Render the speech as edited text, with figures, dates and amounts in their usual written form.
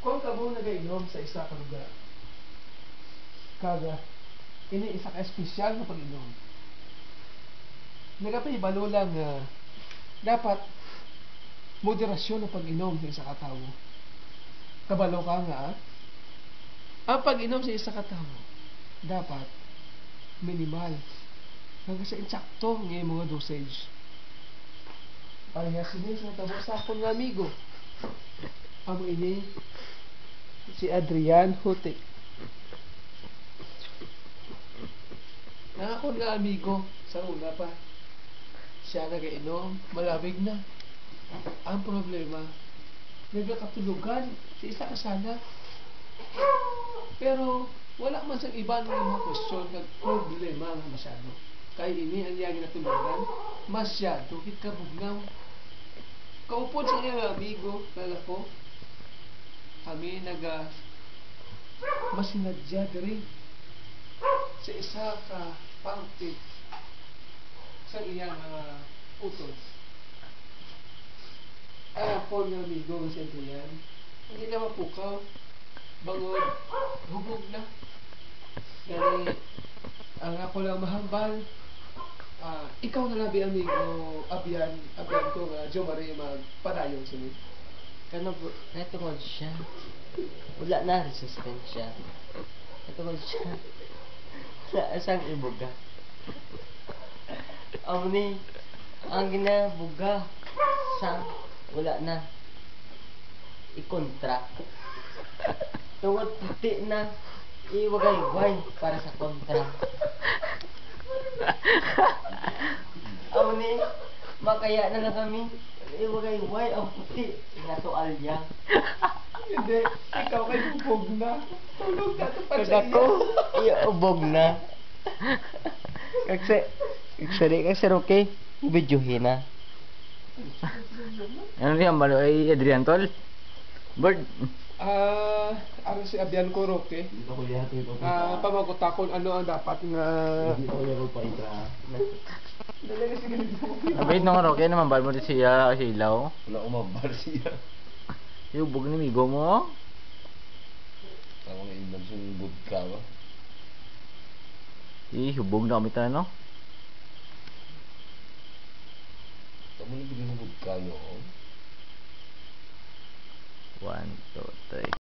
Kung ka mo nagainom sa isa ka lugar, kaga, ini isa ka espesyal na pag-inom. Nagapahibalo lang nga dapat moderasyon ng pag-inom sa isa ka tawo. Kabalo ka nga, ang pag-inom sa isa ka tawo dapat minimal. Hanggang sa insakto ng mga dosage. Parehas ini sa tabo sa akong nga amigo. Amo ini si Adrian Hutik. Ang akong nga amigo sa una pa. Siya nagainom, malabig na. Ang problema, nagkakatulugan sa isa kasana. Pero wala man sa iba ng mga kwestiyon kag problema nga masyado. Kaya ini ang iyang natulugan, masyado kabugnaw. Kaupod sa iyang amigo, kala ko, kami masinadya diri sa isa ka parte sa iyang utos. Ang ako ng amigo sa iyan, hindi na mapukaw, bangod, hubog na. Dahil ang ako lang mahambal, ikaw na labi amigo, abyan ko nga, Jo Marie magpadayon sa niyo. Natungod siya. Wala na resistensya. Natungod siya. Wala asang ibuga. Ang ginabuga sa wala na ikontra. Tungod puti na iwagay-way para sa kontra. Makaya na lang kami iwagay-way ang puti na toalya. Hindi, ikaw kay bubog na. Tulog na ito pa sa Kagako, iubog na. Kasi Roque, videohin na. Ano niya malo ay Adrian tol? Bird. Ano si Abian ko Roque? Pamagutakon ano ang dapat nga Abay nung Roque naman bal mo din siya kasi ilaw. Wala umambar siya. Yung ni migo mo. Ako nga inom sa vodka ba? Hubog na kami tayo no? Kamu ni bigyan ng vodka no? 1, 2, 3